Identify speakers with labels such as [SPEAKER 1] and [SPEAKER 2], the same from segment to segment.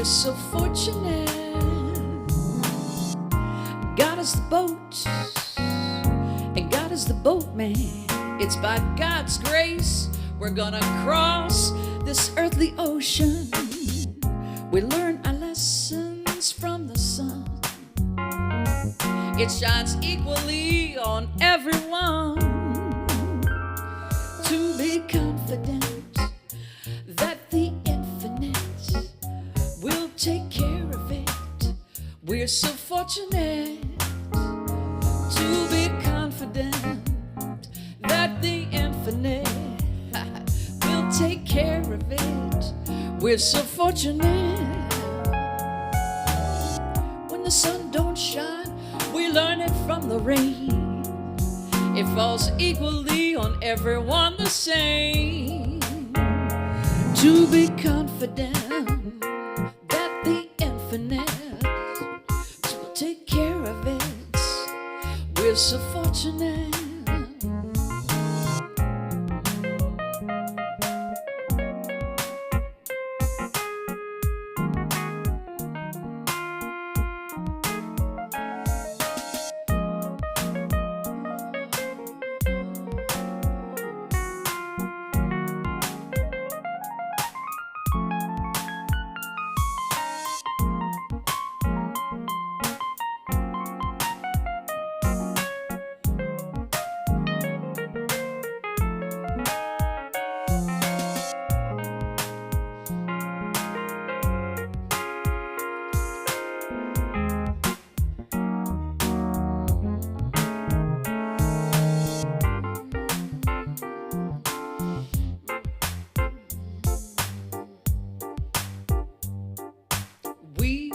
[SPEAKER 1] so fortunate. God is the boat, and God is the boatman. It's by God's grace we're gonna cross this earthly ocean. We learn our lessons from the sun. It shines equally on everyone. To be confident that the infinite will take care of it. We're so fortunate to be confident that the infinite will take care of it. We're so fortunate. When the sun don't shine, we learn it from the rain. It falls equally on everyone the same. To be confident that the infinite will take care of it. We're so fortunate. We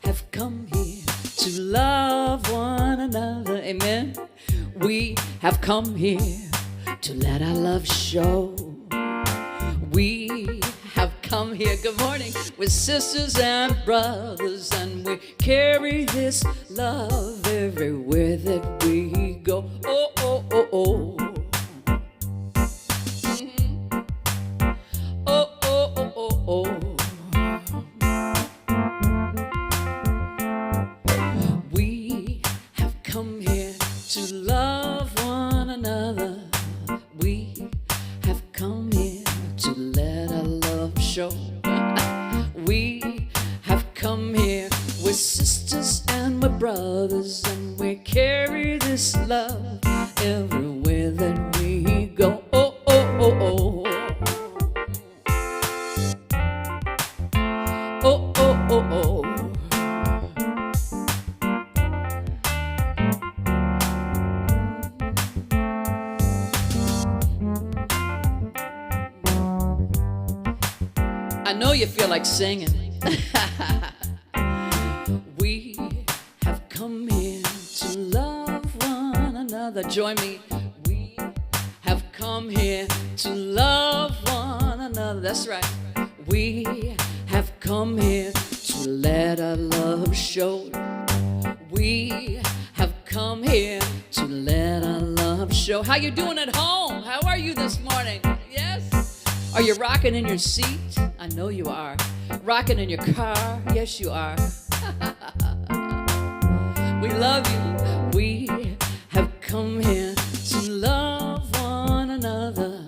[SPEAKER 1] have come here to love one another, amen. We have come here to let our love show. We have come here, good morning, with sisters and brothers, and we carry this love everywhere that we go. Oh, oh, oh, oh. Oh, oh, oh, oh, oh. We have come here to love one another. We have come here to let our love show. We have come here with sisters and with brothers, and we carry this love everywhere that we go. Oh, oh, oh, oh. Oh, oh, oh, oh. I know you feel like singing. We have come here to love one another. Join me. We have come here to love one another. That's right. We have come here to let our love show. We have come here to let our love show. How you doing at home? How are you this morning? Yes? Are you rocking in your seat? I know you are. Rocking in your car? Yes, you are. We love you. We have come here to love one another.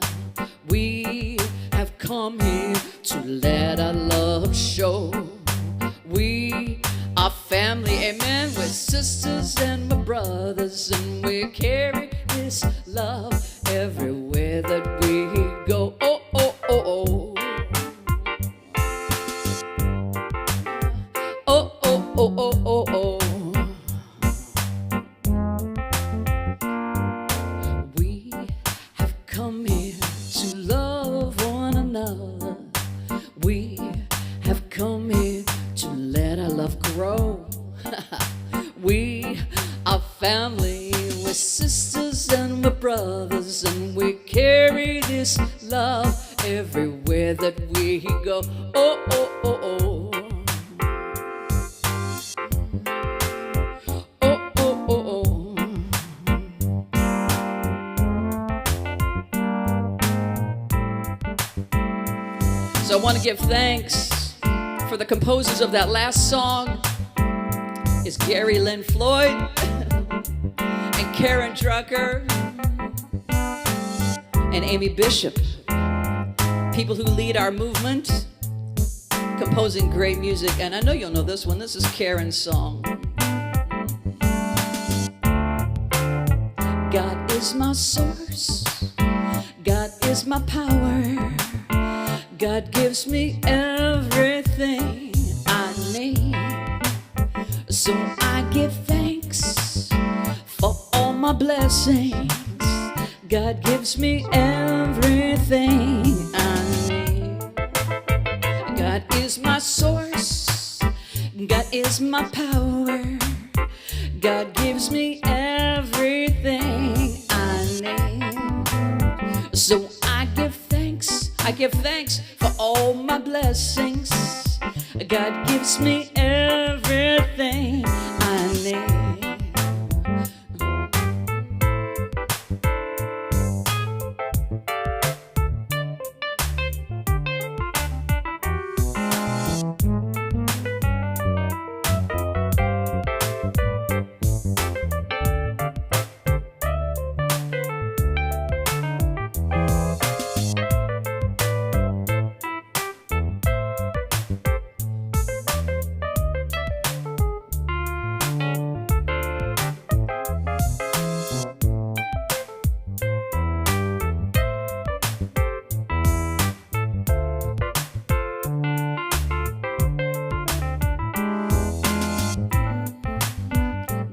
[SPEAKER 1] We have come here to let our love show. We are family, amen. We're sisters and we're brothers, and we carry this love everywhere that we go. Oh, oh, oh, oh. Oh, oh, oh, oh, oh, oh. We have come here to love one another. We have come here to let our love grow. We are family, we're sisters and we're brothers, and we carry this love everywhere that we go. Oh, oh, oh, oh. Oh, oh, oh, oh. So I want to give thanks for the composers of that last song is Gary Lynn Floyd and Karen Drucker and Amy Bishop, people who lead our movement, composing great music. And I know you'll know this one. This is Karen's song. God is my source, God is my power, God gives me everything I need. So I give thanks for all my blessings. God gives me everything I need. God is my source, God is my power, God gives me everything I need. So I give thanks for all my blessings. God gives me everything I need.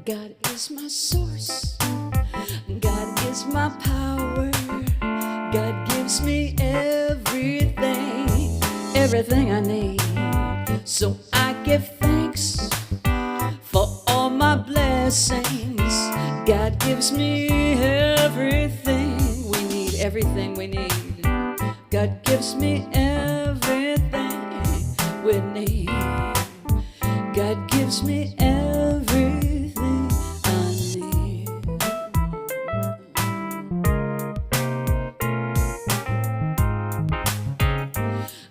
[SPEAKER 1] God is my source, God is my power, God gives me everything I need. So I give thanks for all my blessings. God gives me everything we need, everything we need. God gives me everything we need. God gives me everything I need.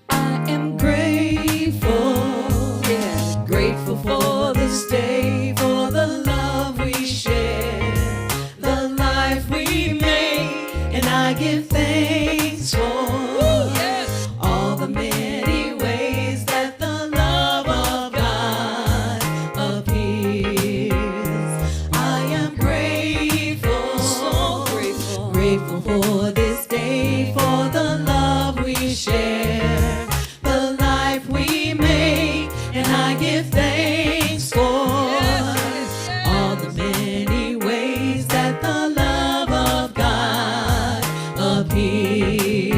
[SPEAKER 1] I am grateful, yeah, grateful for this day, for the love we share, the life we make, and I give thanks for all the many ways that the love of God appears. I am grateful, so grateful, grateful for this day, for the love we share, the life we make, and I give thanks for all the many ways that the love of God appears.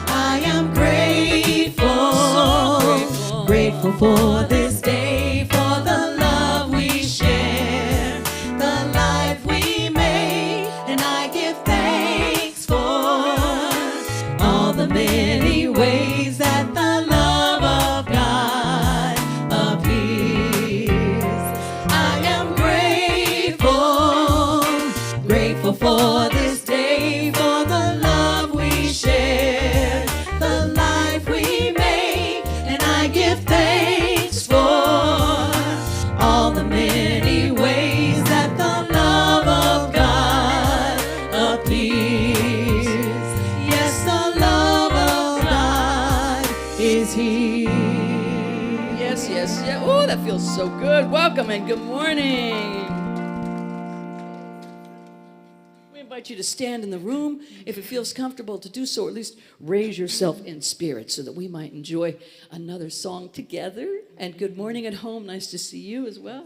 [SPEAKER 1] I am grateful, so grateful, grateful for this day, for the love we share, the life we make, and I give thanks for all the many ways that the love of God appears. I am grateful, grateful for this day, for the love we share, the life we make, and I give thanks for all the many ways that the love of God appears. Yes, the love of God is here. Yes, yes, yeah. Oh, that feels so good. Welcome and good morning. We invite you to stand in the room if it feels comfortable to do so, or at least raise yourself in spirit so that we might enjoy another song together. And good morning at home. Nice to see you as well.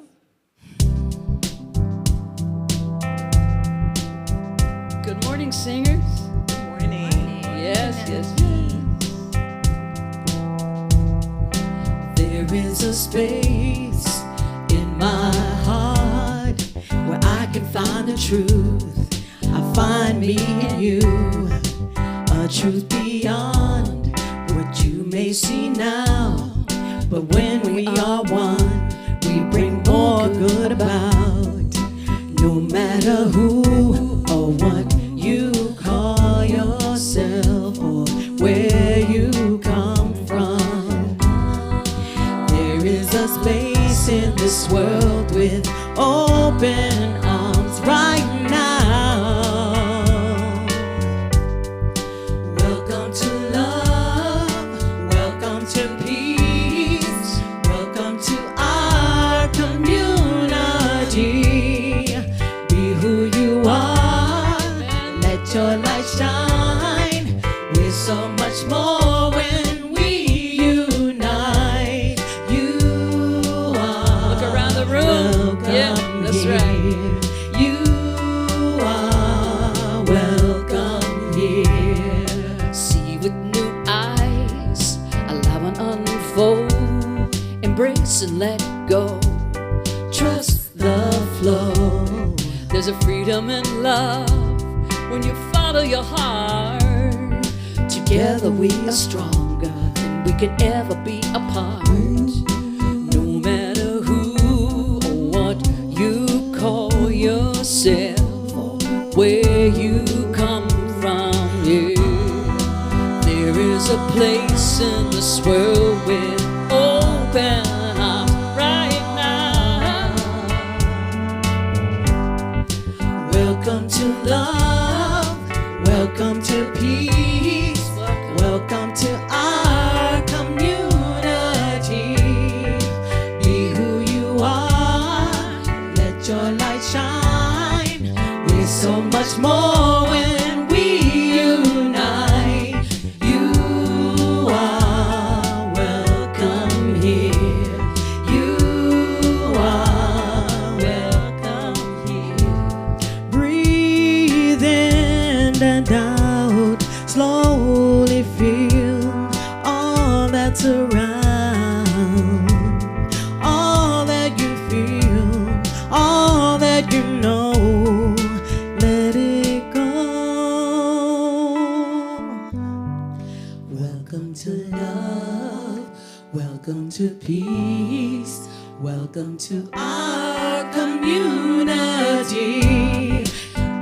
[SPEAKER 1] Good morning, singers.
[SPEAKER 2] Good morning.
[SPEAKER 1] Yes, yes, yes. There is a space in my heart where I can find the truth. I find me in you, a truth beyond what you may see now. But when we are one, we bring more good about. No matter who or what you call yourself or where you come from,
[SPEAKER 2] light shine. We're so much more when we unite. You are
[SPEAKER 1] Look around the room.
[SPEAKER 2] welcome
[SPEAKER 1] Yeah, that's
[SPEAKER 2] here.
[SPEAKER 1] right.
[SPEAKER 2] You are welcome here.
[SPEAKER 1] See with new eyes, allow and unfold, embrace and let go.
[SPEAKER 2] Trust the flow.
[SPEAKER 1] There's a freedom in love when you follow your heart. Together we are stronger than we can ever be apart. No matter who or what you call yourself or where you come from, yeah, there is a place in this world with open arms right now.
[SPEAKER 2] Welcome to love. Welcome to peace. Welcome to our community. Be who you are. Let your light shine. We're so much more when we unite. You are welcome here. You are welcome here. Breathe in and out. Slowly feel all that's around. All that you feel, all that you know. Let it go. Welcome to love. Welcome to peace. Welcome to our community.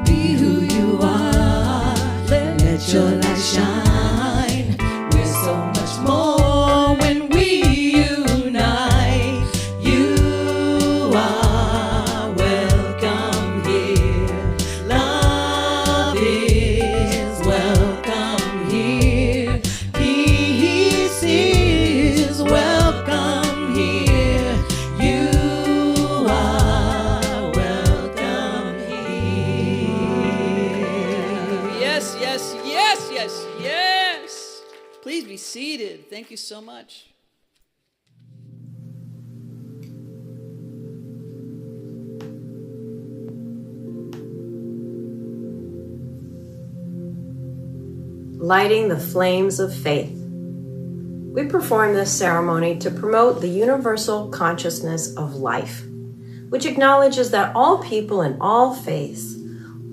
[SPEAKER 2] Be who you are. Let your light shine. We're so much more when we unite. You are welcome here. Love is welcome here. Peace is welcome here. You are welcome here.
[SPEAKER 1] Yes, yes, yes, yes, yes. Please be seated. Thank you so much.
[SPEAKER 3] Lighting the flames of faith. We perform this ceremony to promote the universal consciousness of life, which acknowledges that all people in all faiths,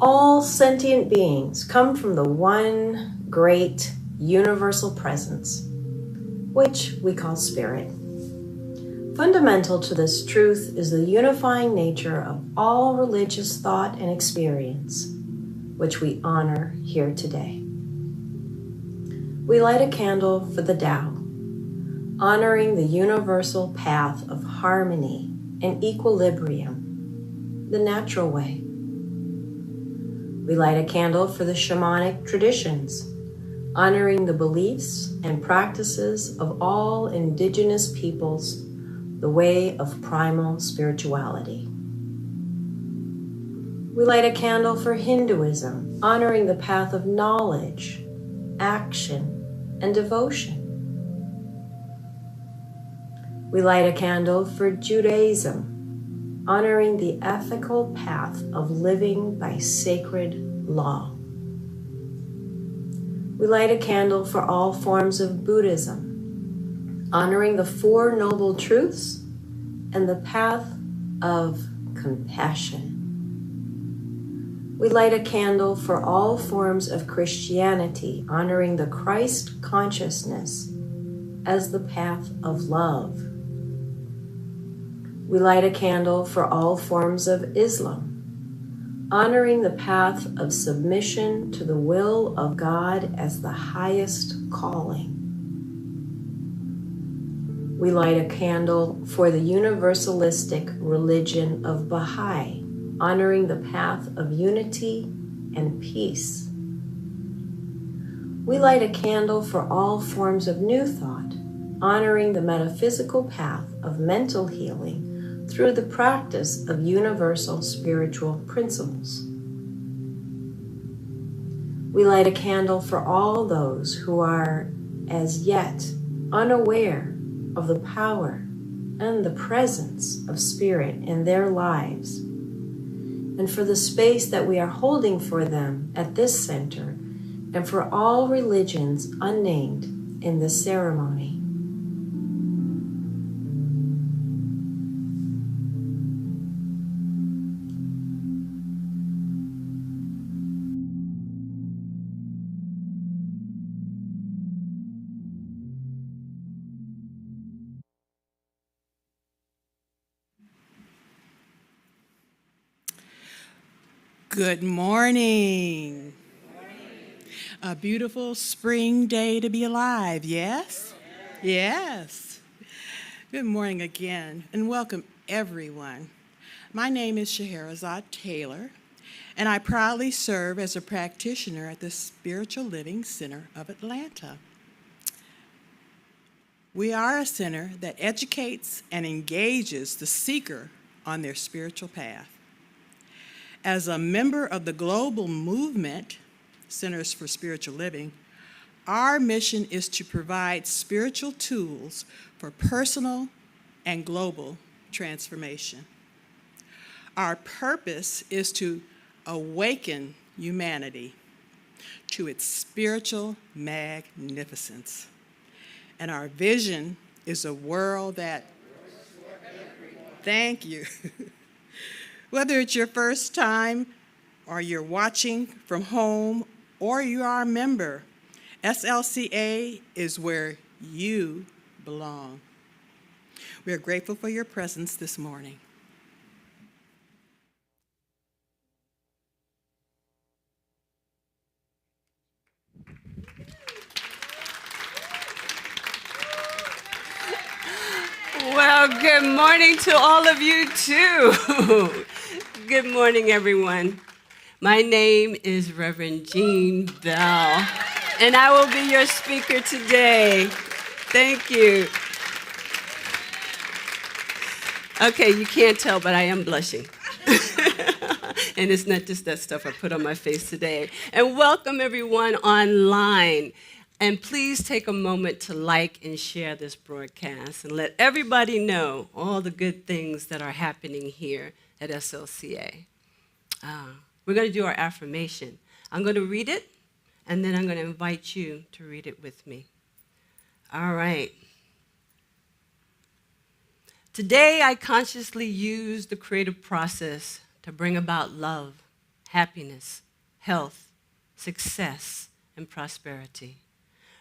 [SPEAKER 3] all sentient beings come from the one great universal presence, which we call spirit. Fundamental to this truth is the unifying nature of all religious thought and experience, which we honor here today. We light a candle for the Tao, honoring the universal path of harmony and equilibrium, the natural way. We light a candle for the shamanic traditions, honoring the beliefs and practices of all indigenous peoples, the way of primal spirituality. We light a candle for Hinduism, honoring the path of knowledge, action, and devotion. We light a candle for Judaism, honoring the ethical path of living by sacred law. We light a candle for all forms of Buddhism, honoring the Four Noble Truths and the path of compassion. We light a candle for all forms of Christianity, honoring the Christ consciousness as the path of love. We light a candle for all forms of Islam, honoring the path of submission to the will of God as the highest calling. We light a candle for the universalistic religion of Baha'i, honoring the path of unity and peace. We light a candle for all forms of New Thought, honoring the metaphysical path of mental healing through the practice of universal spiritual principles. We We light a candle for all those who are as yet unaware of the power and the presence of Spirit in their lives, and for the space that we are holding for them at this center, and for all religions unnamed in this ceremony.
[SPEAKER 4] Good morning. A beautiful spring day to be alive, yes? Yes. Good morning again, and welcome everyone. My name is Scheherazade Taylor, and I proudly serve as a practitioner at the Spiritual Living Center of Atlanta. We are a center that educates and engages the seeker on their spiritual path. As a member of the global movement, Centers for Spiritual Living, our mission is to provide spiritual tools for personal and global transformation. Our purpose is to awaken humanity to its spiritual magnificence. And our vision is a world that, thank you. Whether it's your first time or you're watching from home or you are a member, SLCA is where you belong. We are grateful for your presence this morning.
[SPEAKER 5] Well, good morning to all of you, too. Good morning, everyone. My name is Reverend Jean Bell, and I will be your speaker today. Thank you. Okay, you can't tell, but I am blushing. And it's not just that stuff I put on my face today. And welcome, everyone, online. And please take a moment to like and share this broadcast and let everybody know all the good things that are happening here at SLCA. We're going to do our affirmation. I'm going to read it, and then I'm going to invite you to read it with me. All right. Today, I consciously use the creative process to bring about love, happiness, health, success, and prosperity.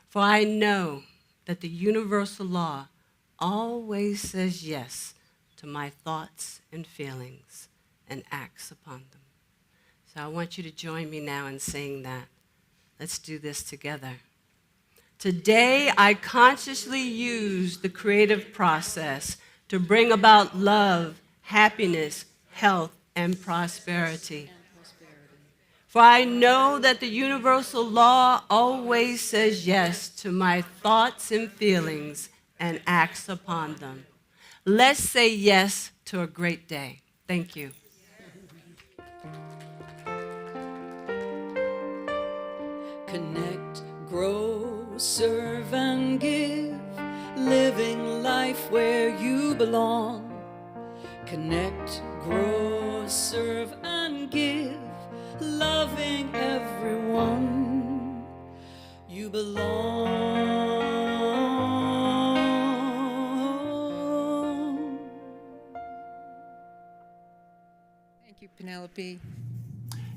[SPEAKER 5] For I know that the universal law always says yes to my thoughts and feelings and acts upon them. So I want you to join me now in saying that. Let's do this together. Today, I consciously use the creative process to bring about love, happiness, health, and prosperity. For I know that the universal law always says yes to my thoughts and feelings and acts upon them. Let's say yes to a great day. Thank you.
[SPEAKER 1] Connect, grow, serve, and give, living life where you belong. Connect, grow, serve, and give, loving everyone. You belong.
[SPEAKER 4] Thank you, Penelope.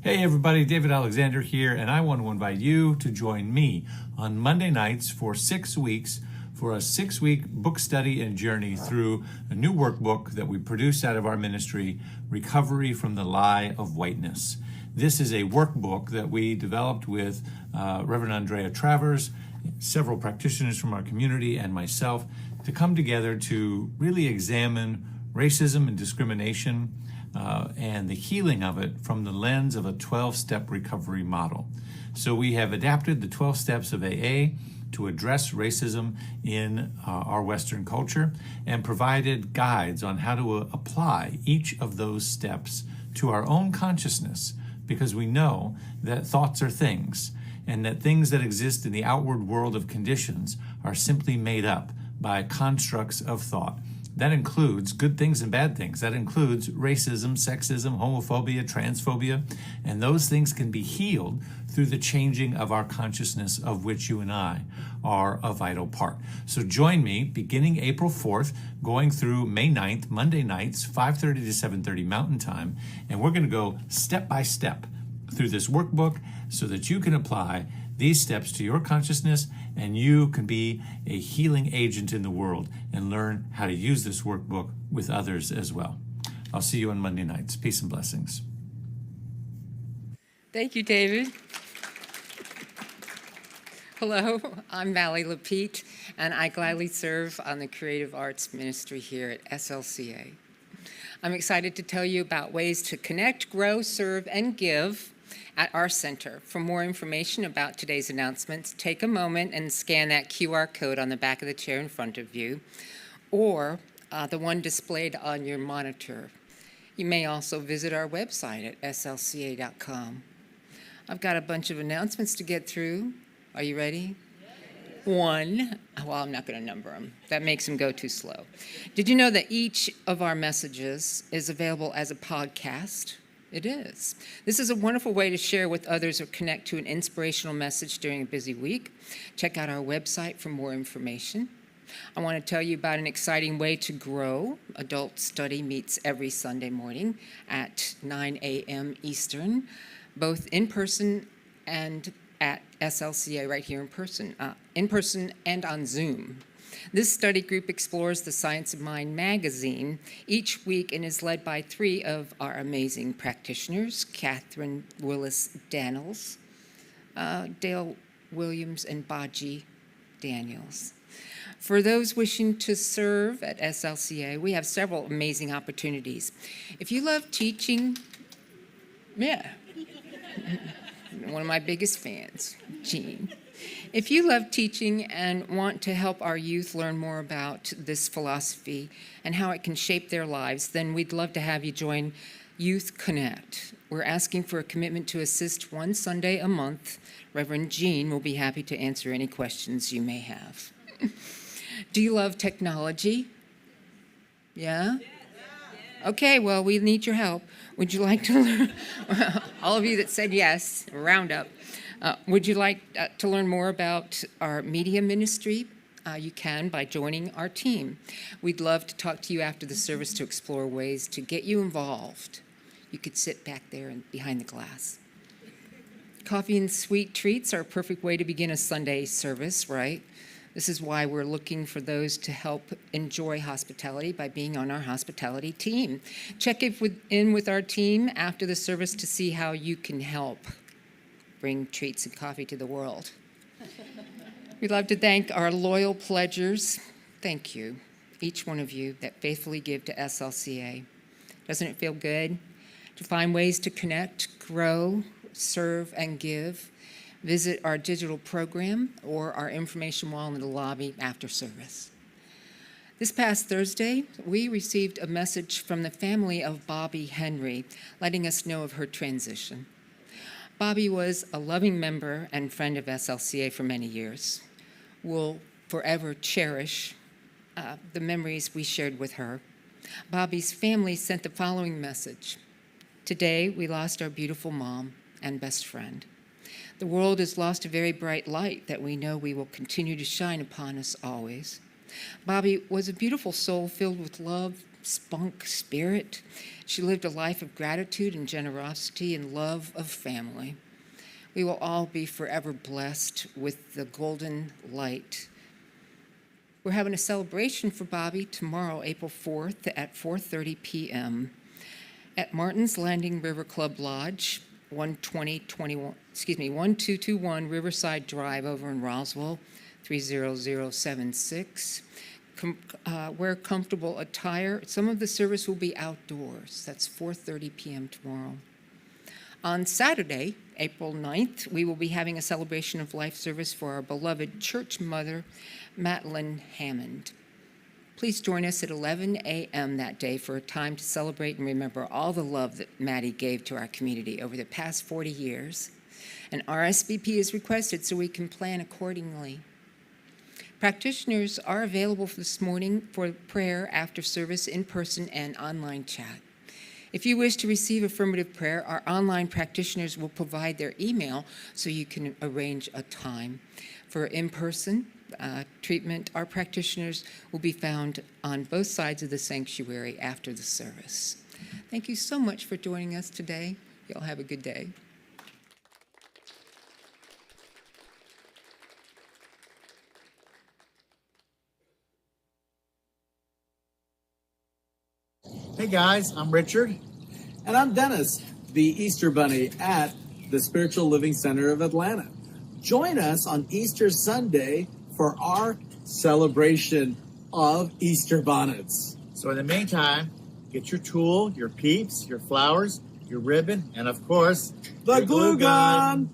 [SPEAKER 6] Hey everybody, David Alexander here, and I want to invite you to join me on Monday nights for 6 weeks for a 6-week book study and journey through a new workbook that we produce out of our ministry, Recovery from the Lie of Whiteness. This is a workbook that we developed with Reverend Andrea Travers, several practitioners from our community, and myself to come together to really examine racism and discrimination and the healing of it from the lens of a 12-step recovery model. So we have adapted the 12 steps of AA to address racism in our Western culture and provided guides on how to apply each of those steps to our own consciousness, because we know that thoughts are things. and that things that exist in the outward world of conditions are simply made up by constructs of thought. That includes good things and bad things. That includes racism, sexism, homophobia, transphobia, and those things can be healed through the changing of our consciousness, of which you and I are a vital part. So join me beginning April 4th, going through May 9th, Monday nights, 5:30 to 7:30 Mountain Time, and we're going to go step by step through this workbook so that you can apply these steps to your consciousness and you can be a healing agent in the world and learn how to use this workbook with others as well. I'll see you on Monday nights. Peace and blessings.
[SPEAKER 7] Thank you, David. Hello, I'm Valerie Lapete, and I gladly serve on the Creative Arts Ministry here at SLCA. I'm excited to tell you about ways to connect, grow, serve, and give at our center. For more information about today's announcements, take a moment and scan that QR code on the back of the chair in front of you, or the one displayed on your monitor. You may also visit our website at slca.com. I've got a bunch of announcements to get through. Are you ready? One. Well, I'm not going to number them. That makes them go too slow. Did you know that each of our messages is available as a podcast? It is. This is a wonderful way to share with others or connect to an inspirational message during a busy week. Check out our website for more information. I want to tell you about an exciting way to grow. Adult Study meets every Sunday morning at 9 a.m. Eastern, both in person and at SLCA right here in person and on Zoom. This study group explores the Science of Mind magazine each week and is led by three of our amazing practitioners, Catherine Willis-Daniels, Dale Williams, and Baji Daniels. For those wishing to serve at SLCA, we have several amazing opportunities. If you love teaching, one of my biggest fans, Jean. If you love teaching and want to help our youth learn more about this philosophy and how it can shape their lives, then we'd love to have you join Youth Connect. We're asking for a commitment to assist one Sunday a month. Reverend Jean will be happy to answer any questions you may have. Do you love technology? Yeah? Okay, well, we need your help. Would you like to learn? All of you that said yes, round up. Would you like to learn more about our media ministry? You can by joining our team. We'd love to talk to you after the service to explore ways to get you involved. You could sit back there and behind the glass. Coffee and sweet treats are a perfect way to begin a Sunday service, right? This is why we're looking for those to help enjoy hospitality by being on our hospitality team. Check in with our team after the service to see how you can help bring treats and coffee to the world. We'd love to thank our loyal pledgers. Thank you, each one of you that faithfully give to SLCA. Doesn't it feel good to find ways to connect, grow, serve, and give? Visit our digital program or our information wall in the lobby after service. This past Thursday, we received a message from the family of Bobby Henry, letting us know of her transition. Bobby was a loving member and friend of SLCA for many years. We'll forever cherish the memories we shared with her. Bobby's family sent the following message. Today, we lost our beautiful mom and best friend. The world has lost a very bright light that we know we will continue to shine upon us always. Bobby was a beautiful soul filled with love, spunk, spirit. She lived a life of gratitude and generosity and love of family. We will all be forever blessed with the golden light. We're having a celebration for Bobby tomorrow, April 4th at 4:30 p.m. at Martin's Landing River Club Lodge, 1221 Riverside Drive over in Roswell, 30076. Wear comfortable attire. Some of the service will be outdoors. That's 4:30 p.m. tomorrow. On Saturday, April 9th, we will be having a celebration of life service for our beloved church mother, Madeline Hammond. Please join us at 11 a.m. that day for a time to celebrate and remember all the love that Maddie gave to our community over the past 40 years. An RSVP is requested so we can plan accordingly. Practitioners are available for this morning for prayer after service in person and online chat. If you wish to receive affirmative prayer, our online practitioners will provide their email so you can arrange a time. For in-person treatment, our practitioners will be found on both sides of the sanctuary after the service. Thank you so much for joining us today. Y'all have a good day.
[SPEAKER 8] Hey guys, I'm Richard.
[SPEAKER 9] And I'm Dennis, the Easter Bunny at the Spiritual Living Center of Atlanta. Join us on Easter Sunday for our celebration of Easter bonnets.
[SPEAKER 8] So in the meantime, get your tool, your peeps, your flowers, your ribbon, and of course,
[SPEAKER 9] The
[SPEAKER 8] your
[SPEAKER 9] glue gun!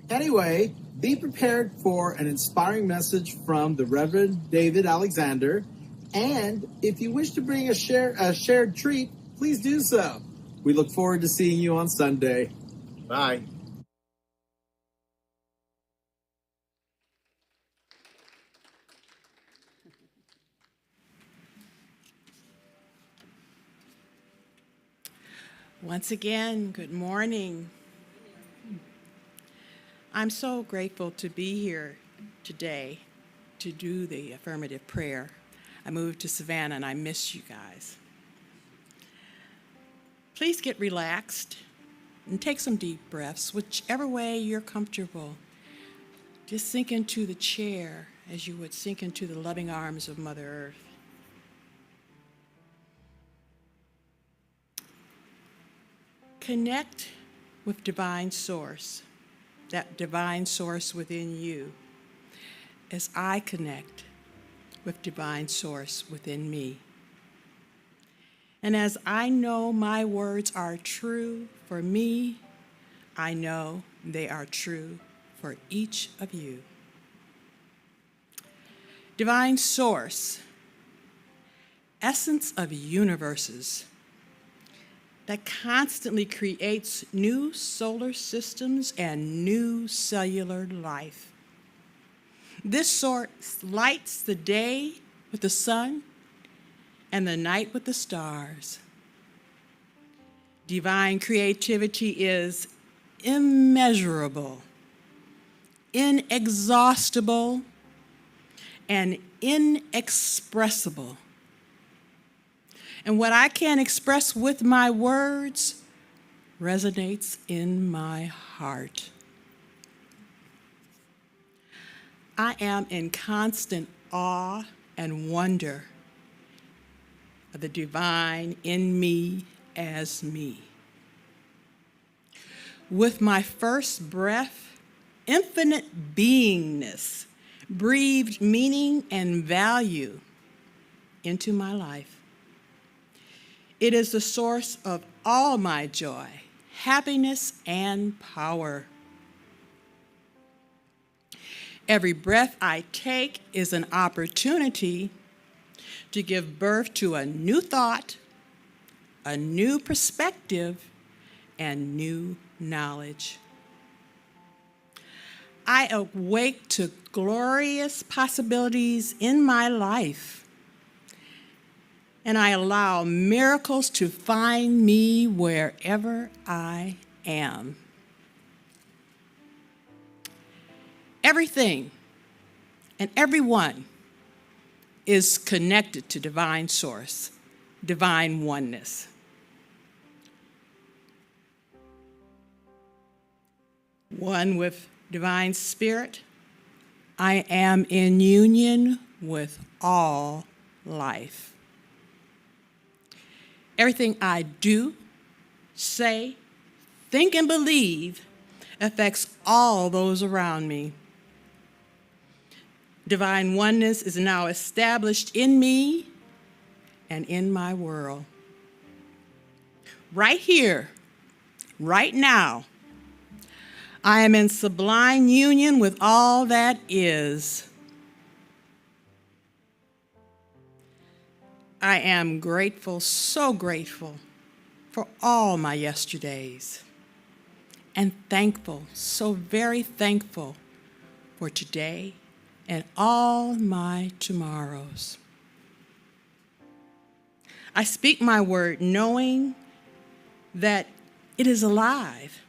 [SPEAKER 9] Anyway, be prepared for an inspiring message from the Reverend David Alexander. And if you wish to bring a shared treat, please do so. We look forward to seeing you on Sunday.
[SPEAKER 8] Bye.
[SPEAKER 4] Once again, good morning. I'm so grateful to be here today to do the affirmative prayer. I moved to Savannah and I miss you guys. Please get relaxed and take some deep breaths, whichever way you're comfortable. Just sink into the chair as you would sink into the loving arms of Mother Earth. Connect with divine source, that divine source within you, as I connect with divine source within me. And as I know my words are true for me, I know they are true for each of you. Divine source, essence of universes, that constantly creates new solar systems and new cellular life. This source lights the day with the sun and the night with the stars. Divine creativity is immeasurable, inexhaustible, and inexpressible. And what I can't express with my words resonates in my heart. I am in constant awe and wonder of the divine in me as me. With my first breath, infinite beingness breathed meaning and value into my life. It is the source of all my joy, happiness, and power. Every breath I take is an opportunity to give birth to a new thought, a new perspective, and new knowledge. I awake to glorious possibilities in my life, and I allow miracles to find me wherever I am. Everything and everyone is connected to divine source, divine oneness. One with divine spirit, I am in union with all life. Everything I do, say, think, and believe affects all those around me. Divine oneness is now established in me and in my world. Right here, right now, I am in sublime union with all that is. I am grateful, so grateful for all my yesterdays and thankful, so very thankful for today and all my tomorrows. I speak my word knowing that it is alive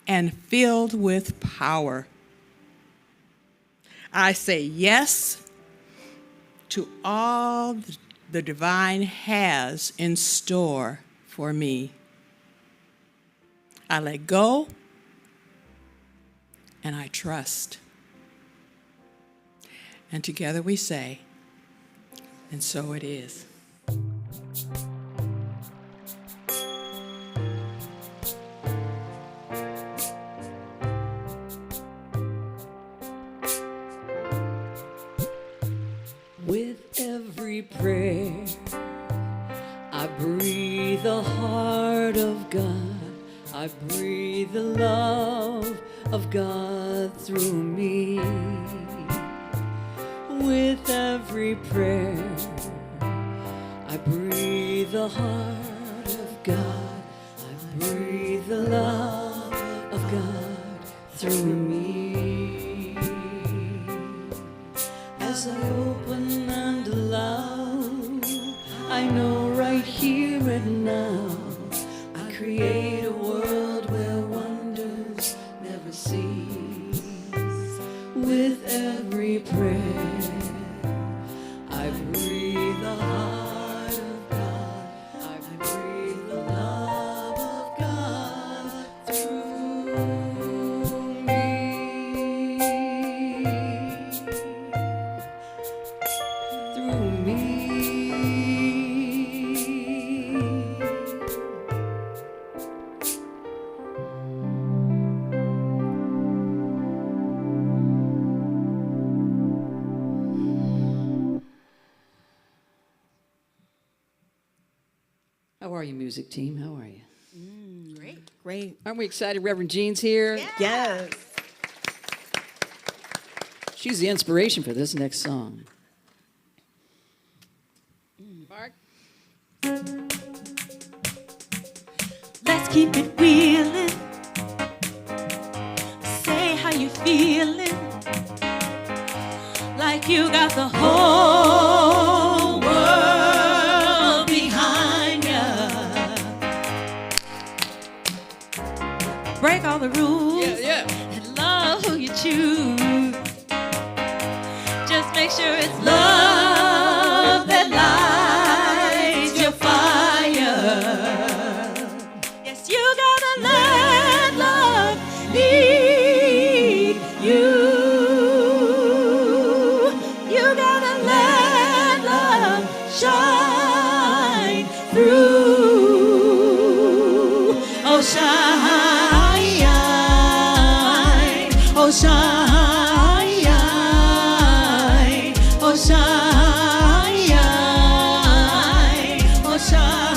[SPEAKER 4] and filled with power. I say yes to all the divine has in store for me. I let go and I trust. And together we say, and so it is.
[SPEAKER 1] With every prayer, I breathe the heart of God. I breathe the love of God through me. With every prayer, I breathe the heart of God. I breathe the love of God through me. As I open and allow, I know right here and now, I create a world where wonders never cease. With every prayer, I breathe the heart of God. I breathe the love of God through me. Through me. How are you, music team? How are you?
[SPEAKER 10] Great.
[SPEAKER 1] Aren't we excited? Reverend Jean's here.
[SPEAKER 10] Yes.
[SPEAKER 1] She's the inspiration for this next song. Mark?
[SPEAKER 2] Let's keep it wheeling. Say how you feeling. Like you got the whole world behind ya. Break all the rules.
[SPEAKER 1] Yeah.
[SPEAKER 2] And love who you choose. Just make sure it's love that lights your fire. Yes, you gotta let love lead you. You gotta let love shine through. Oh, shine. Oh, shine. Oh, shine. Oh, shine.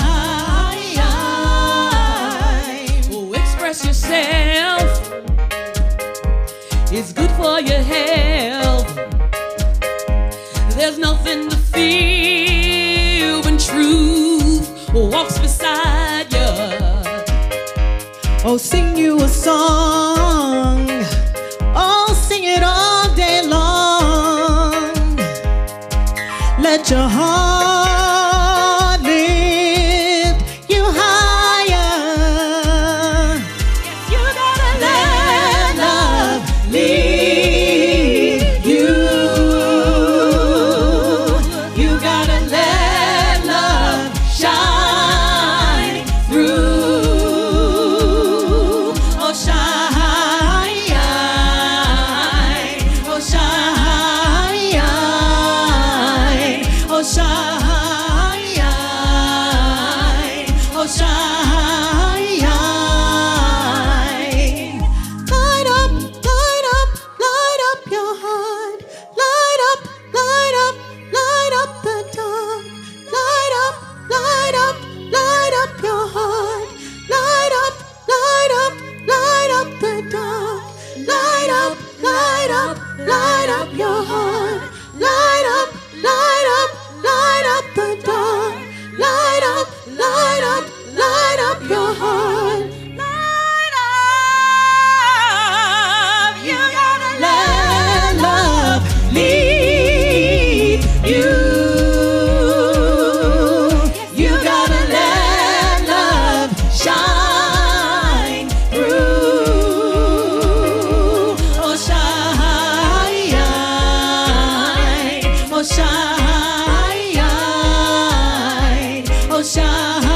[SPEAKER 1] Oh, express yourself. It's good for your health. There's nothing to fear when truth walks beside you.
[SPEAKER 2] Oh, sing you a song. Oh, sing it all day long. Let your heart lift you higher. Yes, you gotta let love lead you. You gotta let love shine through. Oh, shine. Oh, shine. Oh, shine. Oh, shine. Light up, light up, light up your heart. Light up, light up, light up the dark. Light up, light up, light up your heart. Light up, light up, light up the dark. Light up, light up, light up your heart. Light up, light up, light up the dark. Light up, light up, light up your heart. Light up. oh shine, oh shine,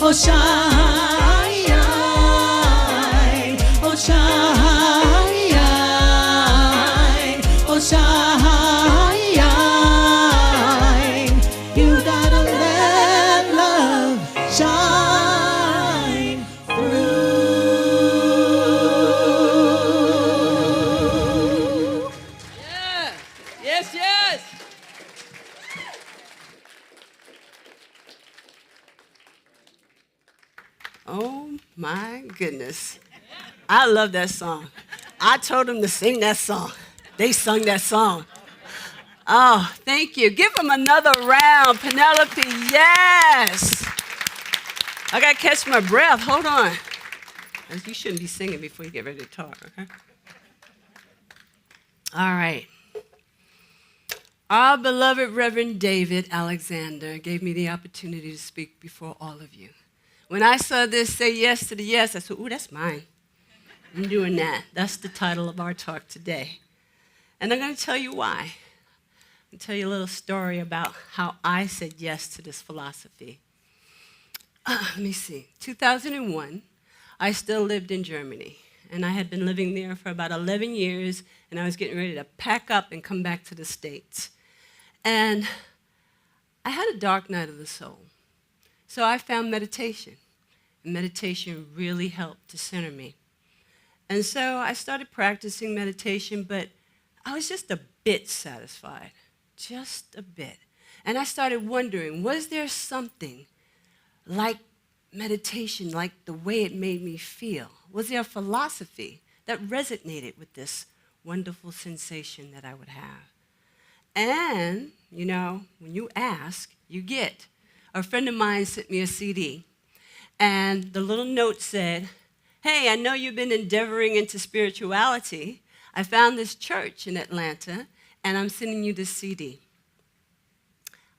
[SPEAKER 2] oh shine, oh shine. You gotta let love shine through.
[SPEAKER 1] Yeah. Yes, yes.
[SPEAKER 5] Oh my goodness. I love that song. I told them to sing that song. They sung that song. Oh, thank you. Give them another round, Penelope. Yes. I got to catch my breath. Hold on. You shouldn't be singing before you get ready to talk, okay? All right. Our beloved Reverend David Alexander gave me the opportunity to speak before all of you. When I saw this, say yes to the yes, I said, ooh, that's mine. I'm doing that. That's the title of our talk today. And I'm going to tell you why. I'll tell you a little story about how I said yes to this philosophy. Let me see. 2001, I still lived in Germany. And I had been living there for about 11 years, and I was getting ready to pack up and come back to the States. And I had a dark night of the soul. So I found meditation. And meditation really helped to center me. And so I started practicing meditation, but I was just a bit satisfied, just a bit. And I started wondering, was there something like meditation, like the way it made me feel? Was there a philosophy that resonated with this wonderful sensation that I would have? And, you know, when you ask, you get. A friend of mine sent me a CD, and the little note said, hey, I know you've been endeavoring into spirituality. I found this church in Atlanta, and I'm sending you this CD.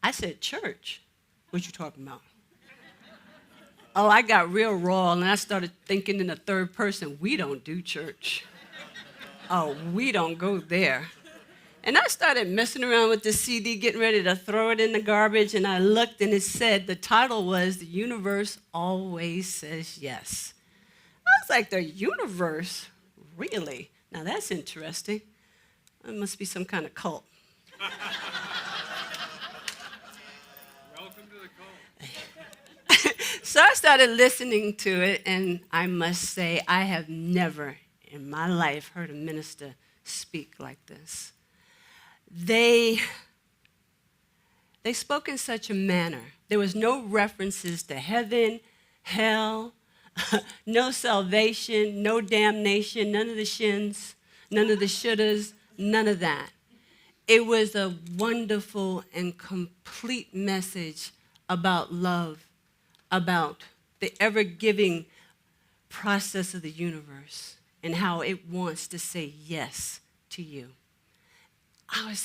[SPEAKER 5] I said, church? What you talking about? Oh, I got real raw, and I started thinking in the third person, we don't do church. Oh, we don't go there. And I started messing around with the CD, getting ready to throw it in the garbage, and I looked, and it said, the title was, The Universe Always Says Yes. I was like, the universe? Really? Now that's interesting. It must be some kind of cult.
[SPEAKER 6] Welcome to the cult.
[SPEAKER 5] So I started listening to it, and I must say, I have never in my life heard a minister speak like this. They spoke in such a manner. There was no references to heaven, hell, no salvation, no damnation, none of the shins, none of the shouldas, none of that. It was a wonderful and complete message about love, about the ever-giving process of the universe and how it wants to say yes to you. I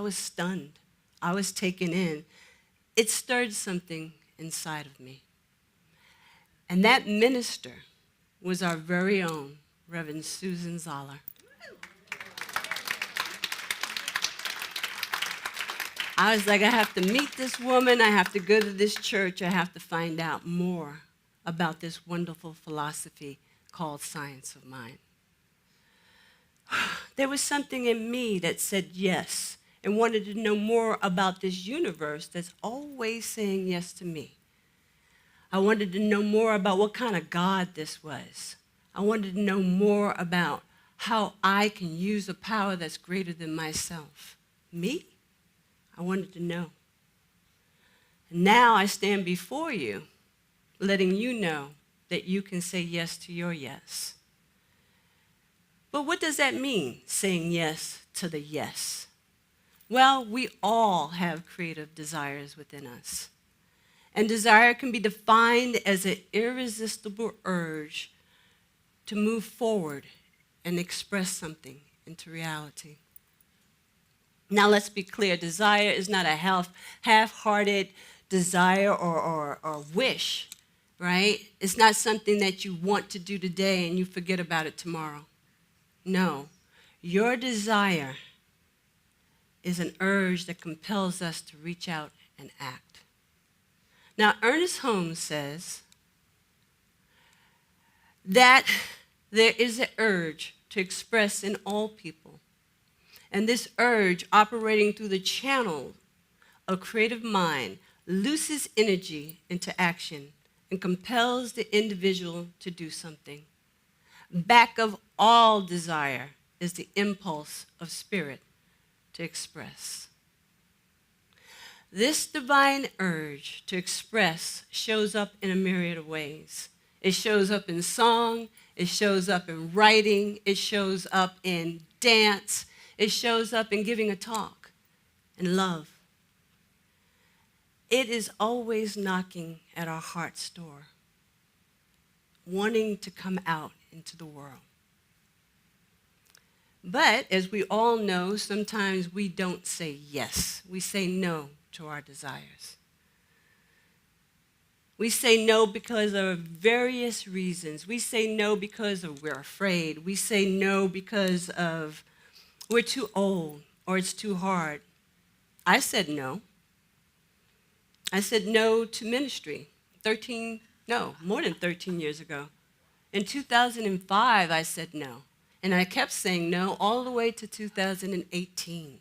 [SPEAKER 5] was stunned. I was taken in. It stirred something inside of me. And that minister was our very own Reverend Susan Zoller. I was like, I have to meet this woman. I have to go to this church. I have to find out more about this wonderful philosophy called Science of Mind. There was something in me that said yes and wanted to know more about this universe that's always saying yes to me. I wanted to know more about what kind of God this was. I wanted to know more about how I can use a power that's greater than myself. Me? I wanted to know. And now I stand before you, letting you know that you can say yes to your yes. But what does that mean, saying yes to the yes? Well, we all have creative desires within us. And desire can be defined as an irresistible urge to move forward and express something into reality. Now, let's be clear. Desire is not a half-hearted desire or wish, right? It's not something that you want to do today and you forget about it tomorrow. No, your desire is an urge that compels us to reach out and act. Now, Ernest Holmes says that there is an urge to express in all people, and this urge operating through the channel of creative mind looses energy into action and compels the individual to do something. Back of all desire is the impulse of spirit to express. This divine urge to express shows up in a myriad of ways. It shows up in song, it shows up in writing, it shows up in dance, it shows up in giving a talk, in love. It is always knocking at our heart's door, wanting to come out into the world. But as we all know, sometimes we don't say yes. We say no to our desires. We say no because of various reasons. We say no because of we're afraid. We say no because of we're too old or it's too hard. I said no. I said no to ministry more than 13 years ago. In 2005, I said no. And I kept saying no all the way to 2018.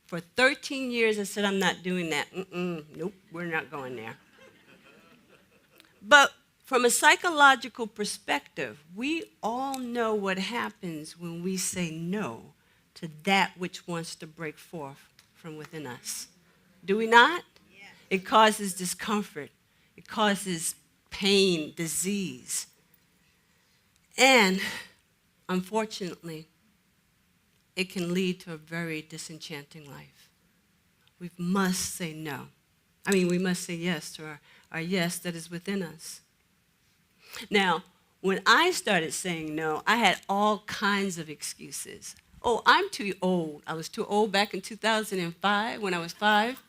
[SPEAKER 5] For 13 years, I said, I'm not doing that. Nope, we're not going there. But from a psychological perspective, we all know what happens when we say no to that which wants to break forth from within us. Do we not? Yeah. It causes discomfort. It causes pain, disease. And unfortunately, it can lead to a very disenchanting life. We must say no. We must say yes to our yes that is within us. Now, when I started saying no, I had all kinds of excuses. Oh, I'm too old. I was too old back in 2005 when I was 5.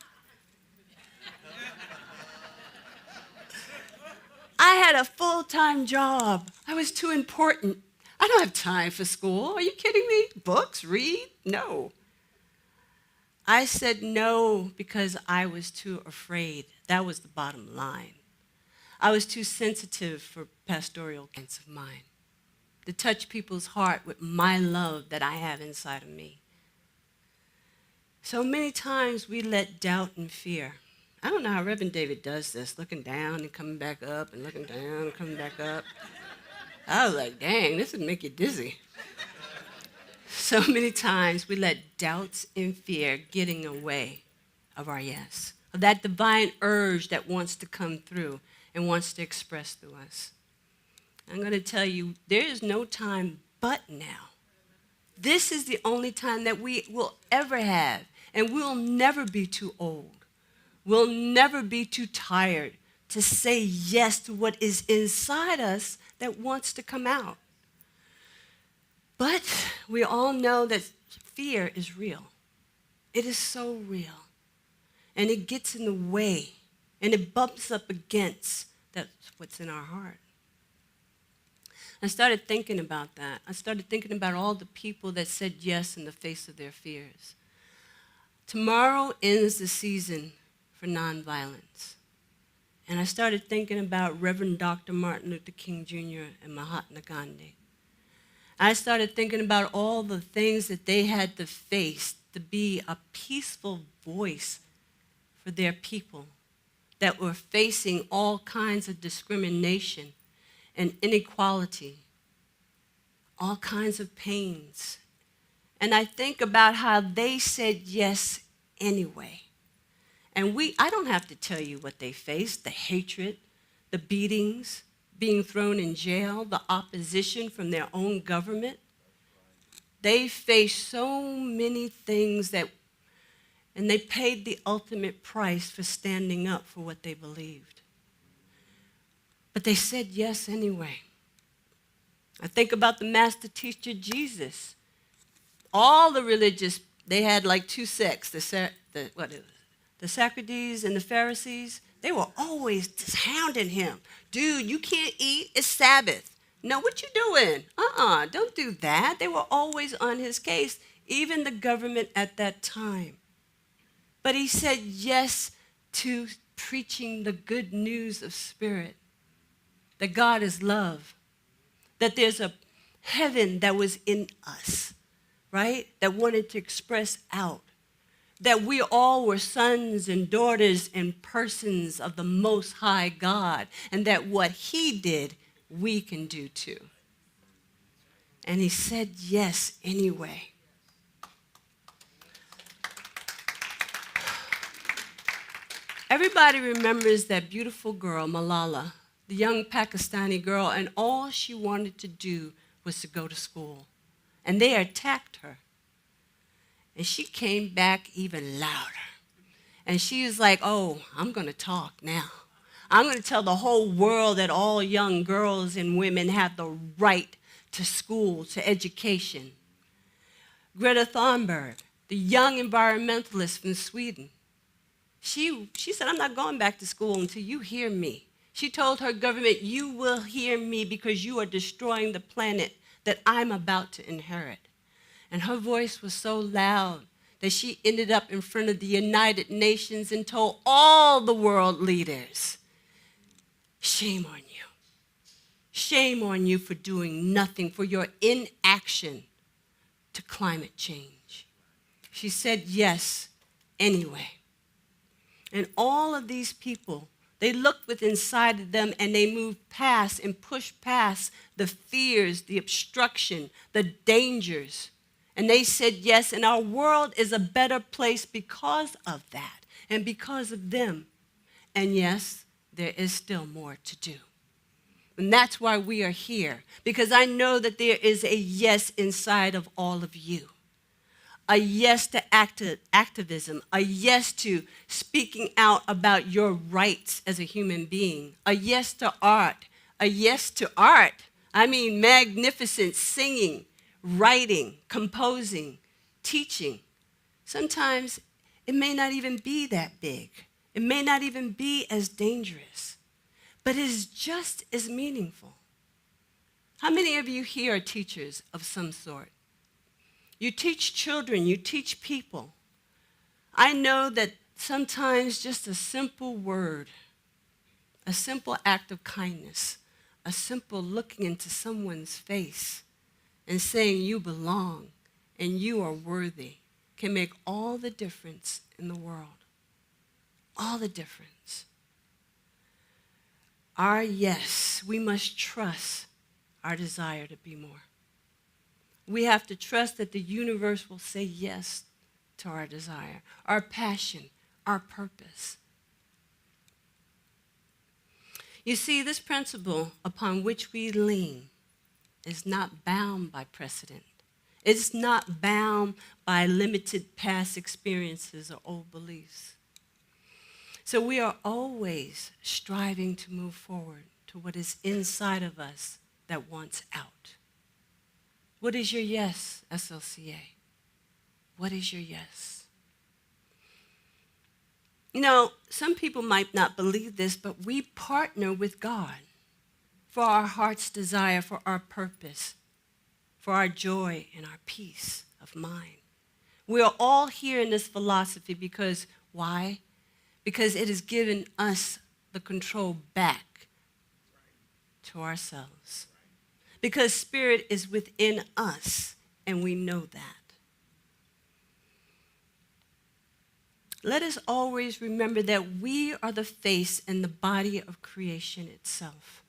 [SPEAKER 5] I had a full-time job. I was too important. I don't have time for school. Are you kidding me? Books, read? No. I said no because I was too afraid. That was the bottom line. I was too sensitive for pastoral kinds of mine, to touch people's heart with my love that I have inside of me. So many times we let doubt and fear. I don't know how Reverend David does this, looking down and coming back up and looking down and coming back up. I was like, dang, this would make you dizzy. So many times we let doubts and fear get in the way of our yes, of that divine urge that wants to come through and wants to express through us. I'm going to tell you, there is no time but now. This is the only time that we will ever have, and we'll never be too old. We'll never be too tired to say yes to what is inside us that wants to come out. But we all know that fear is real. It is so real. And it gets in the way, and it bumps up against that's what's in our heart. I started thinking about that. I started thinking about all the people that said yes in the face of their fears. Tomorrow ends the season for nonviolence. And I started thinking about Reverend Dr. Martin Luther King Jr. and Mahatma Gandhi. I started thinking about all the things that they had to face to be a peaceful voice for their people that were facing all kinds of discrimination and inequality, all kinds of pains. And I think about how they said yes anyway. And I don't have to tell you what they faced, the hatred, the beatings, being thrown in jail, the opposition from their own government. They faced so many things and they paid the ultimate price for standing up for what they believed. But they said yes anyway. I think about the master teacher, Jesus. All the religious, they had like two sects, the Sadducees and the Pharisees. They were always just hounding him. Dude, you can't eat, it's Sabbath. No, what you doing? Don't do that. They were always on his case, even the government at that time. But he said yes to preaching the good news of spirit, that God is love, that there's a heaven that was in us, right? That wanted to express out, that we all were sons and daughters and persons of the Most High God, and that what he did, we can do too. And he said yes anyway. Everybody remembers that beautiful girl, Malala, the young Pakistani girl, and all she wanted to do was to go to school. And they attacked her. And she came back even louder. And she was like, oh, I'm going to talk now. I'm going to tell the whole world that all young girls and women have the right to school, to education. Greta Thunberg, the young environmentalist from Sweden, she said, I'm not going back to school until you hear me. She told her government, you will hear me because you are destroying the planet that I'm about to inherit. And her voice was so loud that she ended up in front of the United Nations and told all the world leaders, shame on you. Shame on you for doing nothing, for your inaction to climate change. She said yes anyway. And all of these people, they looked within inside of them and they moved past and pushed past the fears, the obstruction, the dangers. And they said yes, and our world is a better place because of that and because of them. And yes, there is still more to do. And that's why we are here, because I know that there is a yes inside of all of you. A yes to activism, a yes to speaking out about your rights as a human being, a yes to art, a yes to art. I mean, magnificent singing, writing, composing, teaching. Sometimes it may not even be that big. It may not even be as dangerous, but it is just as meaningful. How many of you here are teachers of some sort? You teach children, you teach people. I know that sometimes just a simple word, a simple act of kindness, a simple looking into someone's face and saying you belong and you are worthy can make all the difference in the world. All the difference. Our yes, we must trust our desire to be more. We have to trust that the universe will say yes to our desire, our passion, our purpose. You see, this principle upon which we lean is not bound by precedent. It's not bound by limited past experiences or old beliefs. So we are always striving to move forward to what is inside of us that wants out. What is your yes, SLCA? What is your yes? You know, some people might not believe this, but we partner with God for our heart's desire, for our purpose, for our joy and our peace of mind. We are all here in this philosophy because, why? Because it has given us the control back to ourselves. Because spirit is within us, and we know that. Let us always remember that we are the face and the body of creation itself.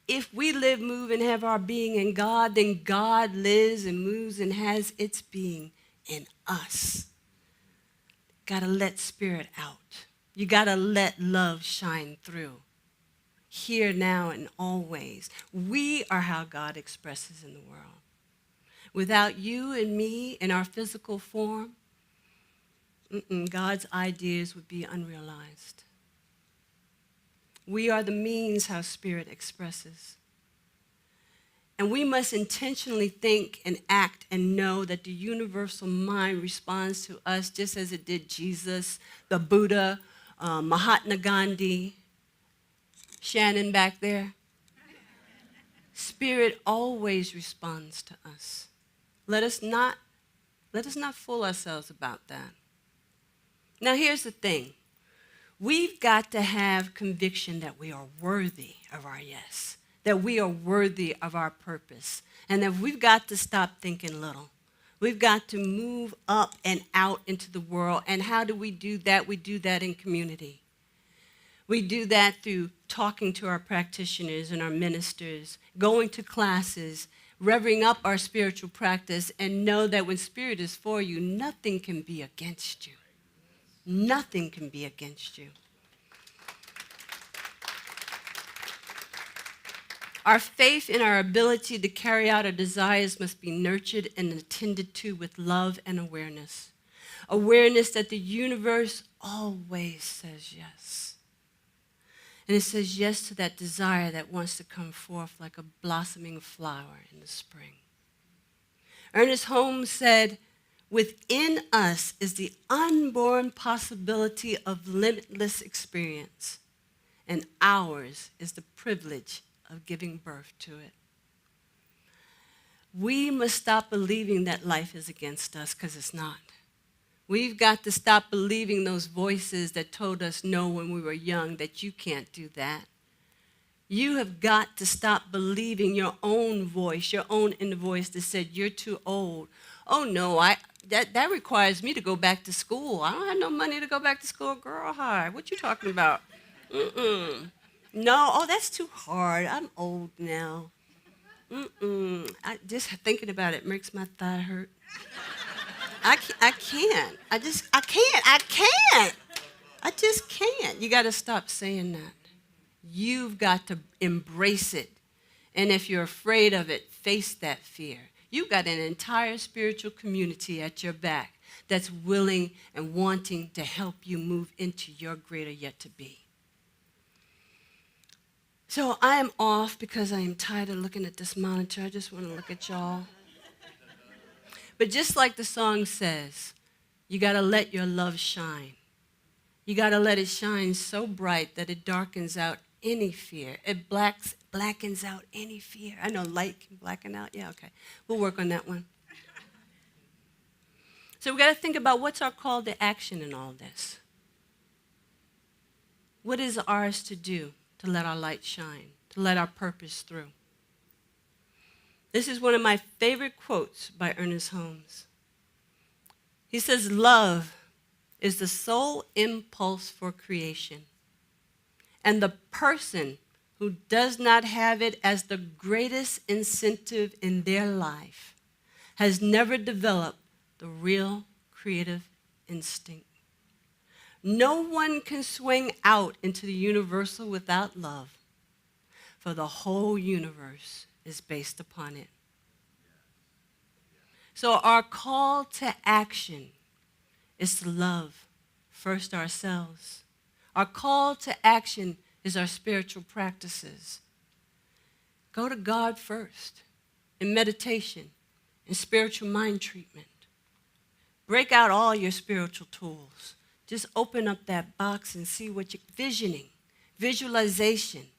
[SPEAKER 5] If we live, move, and have our being in God, then God lives and moves and has its being in us. Got to let spirit out. You got to let love shine through. Here, now, and always. We are how God expresses in the world. Without you and me in our physical form, God's ideas would be unrealized. We are the means how spirit expresses. And we must intentionally think and act and know that the universal mind responds to us just as it did Jesus, the Buddha, Mahatma Gandhi, Shannon back there. Spirit always responds to us. Let us not fool ourselves about that. Now, here's the thing. We've got to have conviction that we are worthy of our yes, that we are worthy of our purpose, and that we've got to stop thinking little. We've got to move up and out into the world. And how do we do that? We do that in community. We do that through talking to our practitioners and our ministers, going to classes, revving up our spiritual practice, and know that when Spirit is for you, nothing can be against you. Nothing can be against you. Our faith in our ability to carry out our desires must be nurtured and attended to with love and awareness. Awareness that the universe always says yes. And it says yes to that desire that wants to come forth like a blossoming flower in the spring. Ernest Holmes said, "Within us is the unborn possibility of limitless experience, and ours is the privilege of giving birth to it." We must stop believing that life is against us, because it's not. We've got to stop believing those voices that told us no when we were young, that you can't do that. You have got to stop believing your own voice, your own inner voice that said you're too old. Oh no, that requires me to go back to school. I don't have no money to go back to school. Girl, hi, what you talking about? No, oh, that's too hard. I'm old now. Just thinking about it makes my thigh hurt. I can't. I can't. I just can't. You got to stop saying that. You've got to embrace it. And if you're afraid of it, face that fear. You've got an entire spiritual community at your back that's willing and wanting to help you move into your greater yet to be. So I am off because I am tired of looking at this monitor. I just want to look at y'all. But just like the song says, you got to let your love shine. You got to let it shine so bright that it darkens out any fear. It blackens out any fear. I know light can blacken out. Yeah, okay. We'll work on that one. So we got to think about what's our call to action in all this. What is ours to do to let our light shine, to let our purpose through? This is one of my favorite quotes by Ernest Holmes. He says, "Love is the sole impulse for creation, and the person who does not have it as the greatest incentive in their life has never developed the real creative instinct. No one can swing out into the universal without love, for the whole universe is based upon it." So our call to action is to love first ourselves. Our call to action is our spiritual practices. Go to God first in meditation, in spiritual mind treatment. Break out all your spiritual tools. Just open up that box and see what you're visioning, visualization.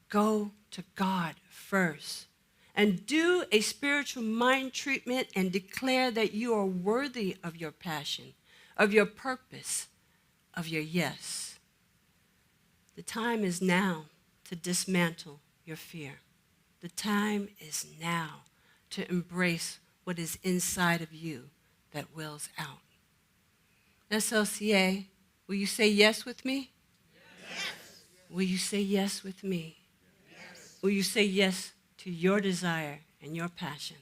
[SPEAKER 5] Go to God first and do a spiritual mind treatment and declare that you are worthy of your passion, of your purpose, of your yes. The time is now to dismantle your fear. The time is now to embrace what is inside of you that wills out. SLCA, will you say yes with me? Yes. Will you say yes with me? Yes. Will you say yes to your desire and your passion?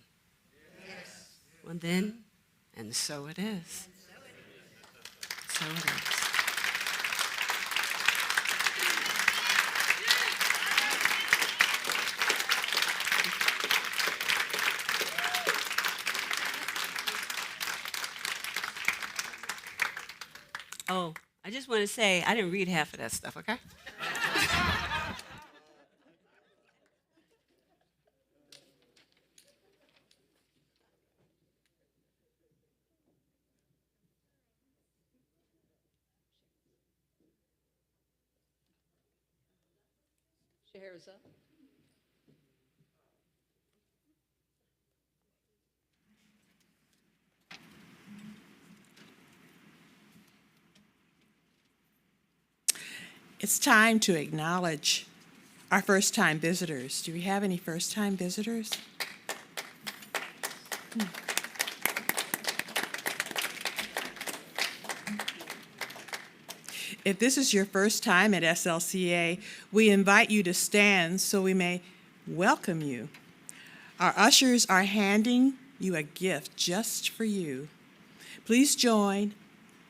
[SPEAKER 5] Yes. Well then, and so it is. So it is. Oh, I just want to say, I didn't read half of that stuff, okay?
[SPEAKER 1] Your hair is up.
[SPEAKER 4] It's time to acknowledge our first-time visitors. Do we have any first-time visitors? If this is your first time at SLCA, we invite you to stand so we may welcome you. Our ushers are handing you a gift just for you. Please join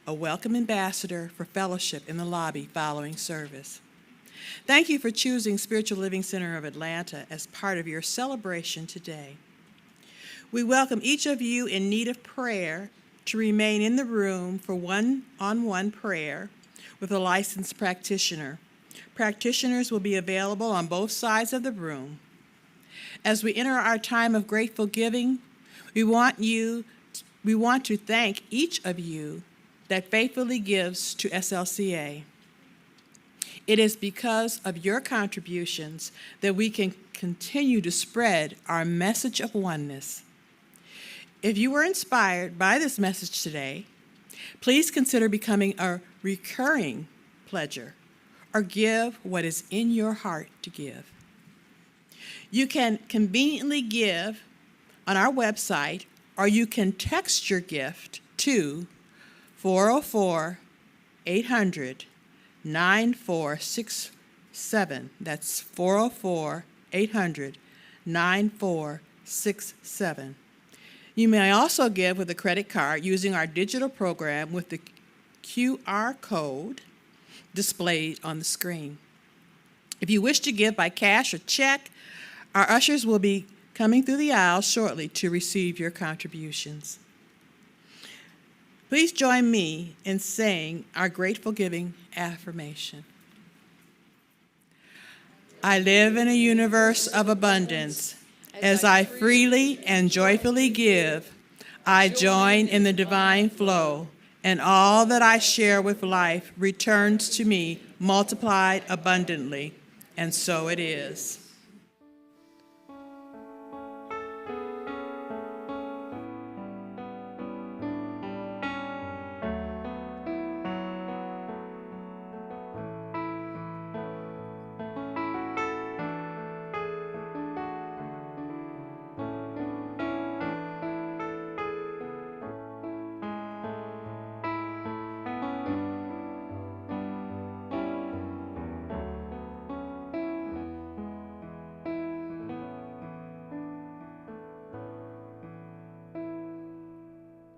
[SPEAKER 4] a welcome ambassador for fellowship in the lobby following service. Thank you for choosing Spiritual Living Center of Atlanta as part of your celebration today. We welcome each of you in need of prayer to remain in the room for one-on-one prayer with a licensed practitioner. Practitioners will be available on both sides of the room. As we enter our time of grateful giving, we want to thank each of you that faithfully gives to SLCA. It is because of your contributions that we can continue to spread our message of oneness. If you were inspired by this message today, please consider becoming a recurring pledger or give what is in your heart to give. You can conveniently give on our website, or you can text your gift to 404-800-9467. That's 404-800-9467. You may also give with a credit card using our digital program with the QR code displayed on the screen. If you wish to give by cash or check, our ushers will be coming through the aisle shortly to receive your contributions. Please join me in saying our grateful giving affirmation. I live in a universe of abundance. As I freely and joyfully give, I join in the divine flow, and all that I share with life returns to me multiplied abundantly, and so it is.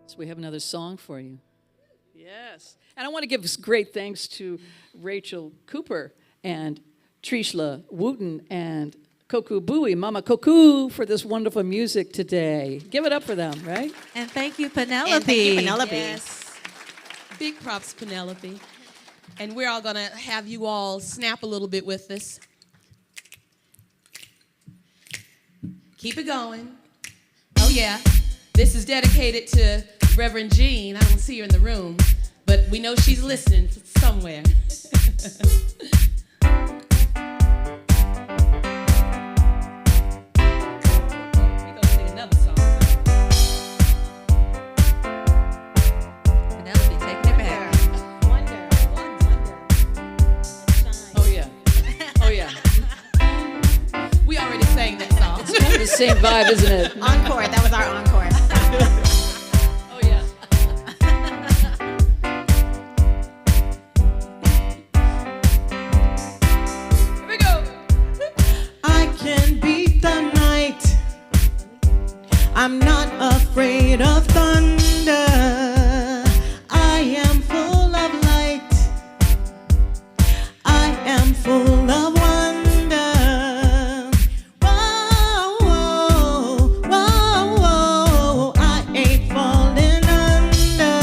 [SPEAKER 1] So we have another song for you. Yes. And I want to give great thanks to Rachel Cooper and Trishla Wooten and Koku Bowie, Mama Koku, for this wonderful music today. Give it up for them, right?
[SPEAKER 2] And thank you, Penelope.
[SPEAKER 10] And thank you, Penelope.
[SPEAKER 2] Yes.
[SPEAKER 10] Big props, Penelope. And we're all going to have you all snap a little bit with this. Keep it going. Oh, yeah. This is dedicated to Reverend Jean. I don't see her in the room, but we know she's listening somewhere. We're going to sing another song.
[SPEAKER 2] Penelope, taking it back.
[SPEAKER 10] Wonder.
[SPEAKER 1] Oh, yeah. Oh, yeah.
[SPEAKER 10] We already sang that song.
[SPEAKER 1] It's kind of the same vibe, isn't it?
[SPEAKER 2] Encore. That was our encore.
[SPEAKER 1] Oh, yeah. Here we go.
[SPEAKER 2] I can beat the night. I'm not afraid of thunder. I am full of light. I am full of wonder. Whoa, whoa, whoa, whoa. I ain't falling under.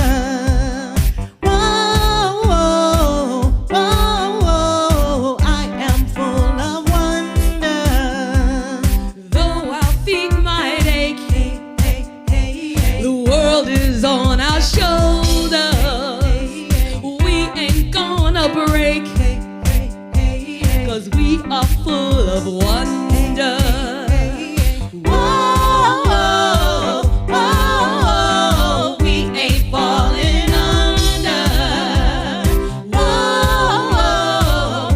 [SPEAKER 2] Whoa, whoa, whoa, whoa. I am full of wonder.
[SPEAKER 1] Though our feet might ache,
[SPEAKER 2] Hey, hey, hey, hey.
[SPEAKER 1] the world is on our shoulders. We ain't gonna break, cause we are full of wonder.
[SPEAKER 2] Whoa, whoa, whoa, we ain't falling under. Whoa, whoa,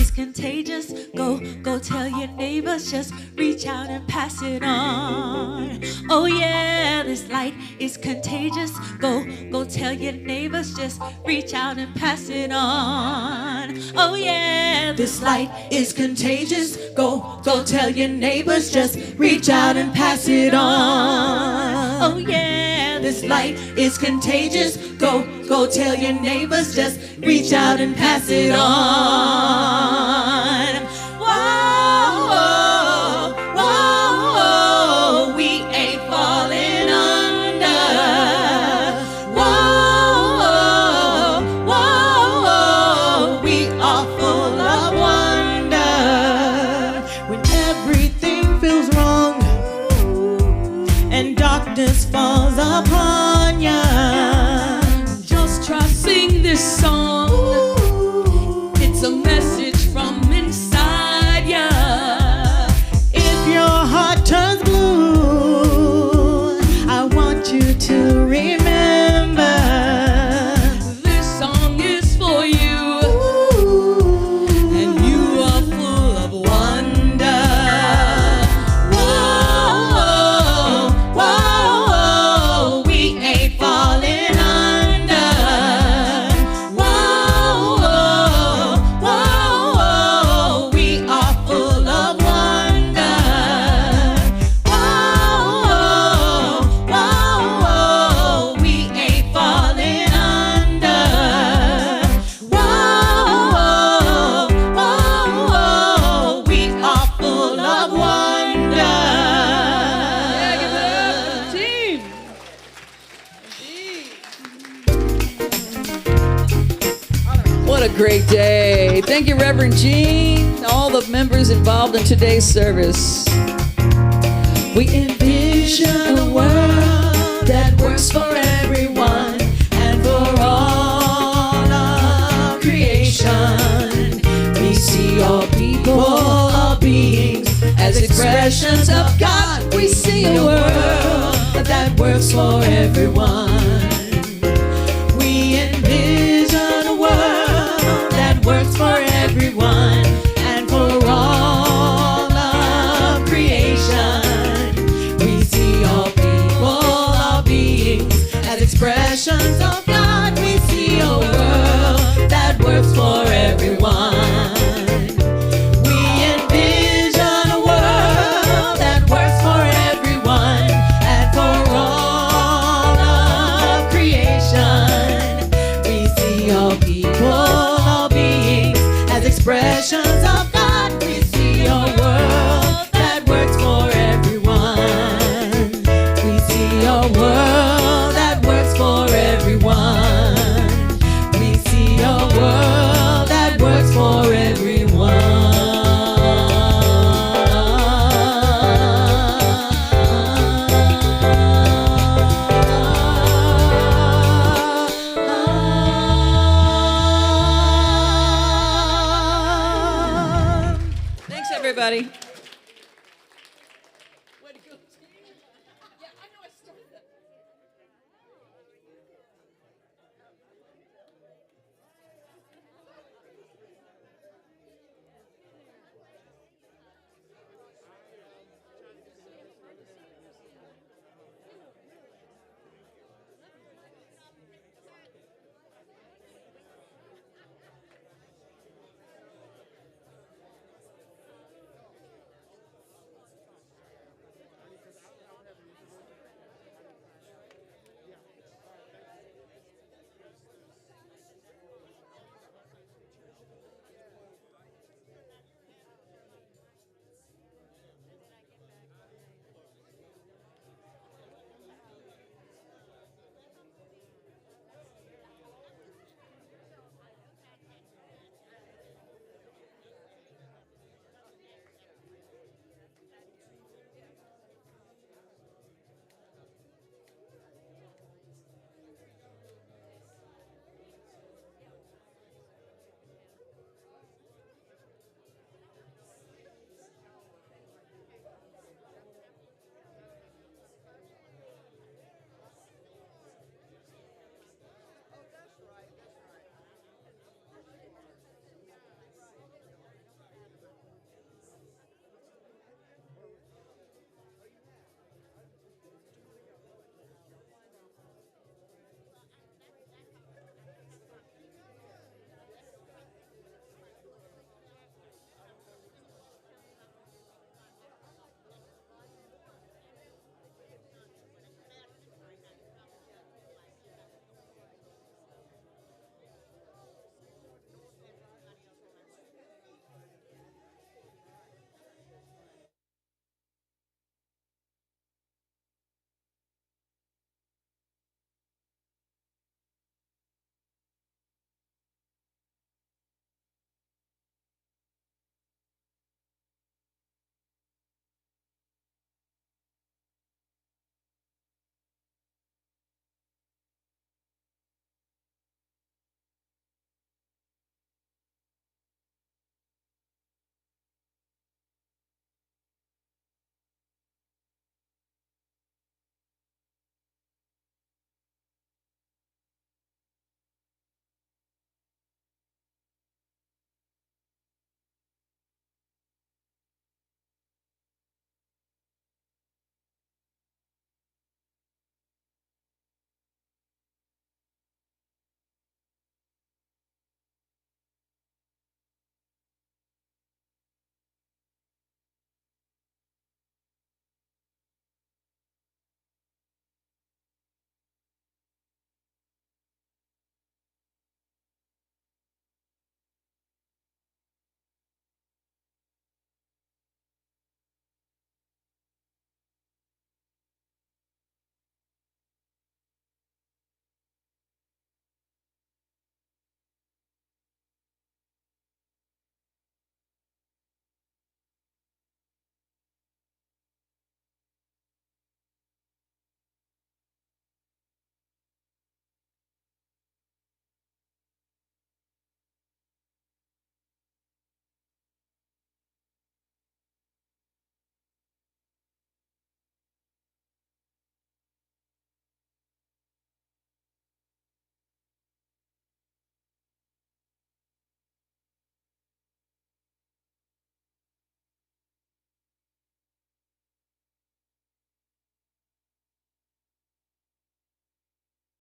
[SPEAKER 2] is contagious. Go tell your neighbors, just reach out and pass it on. Oh yeah, this light is contagious. Go tell your neighbors, just reach out and pass it on. Oh yeah, this light is contagious. Go tell your neighbors, just reach out and pass it on. Oh yeah, this light is contagious. Go tell your neighbors, just reach out and pass it on. Whoa, whoa, we ain't falling under. Whoa, whoa, we are full of wonder. When everything feels wrong and darkness falls upon ya,
[SPEAKER 1] Just try sing this song. It's a message from inside ya.
[SPEAKER 2] if your heart turns blue, I want you to remember
[SPEAKER 1] This song is for you, and you are full of wonder.
[SPEAKER 2] whoa, whoa, we ain't falling under. Whoa, whoa, we are full of wonder. Whoa, whoa, we ain't falling under. Whoa, we are full of wonder.
[SPEAKER 1] Yeah, give it up for the team. What a great day. Thank you, Reverend Jean, all the members involved in today's service.
[SPEAKER 2] We envision a world that works for everyone and for all of creation. We see all people, all beings as expressions of God. We see a world that works for everyone. We envision a world that works for everyone and for all of creation. We see all people, all beings as expressions of God. We see a world that works for everyone. We envision a world that works for everyone and for all of creation. We see all people, all beings as expressions of God. We see a world that works for everyone. We see a world that works for everyone. We see a world that works for everyone.
[SPEAKER 1] Thanks, everybody.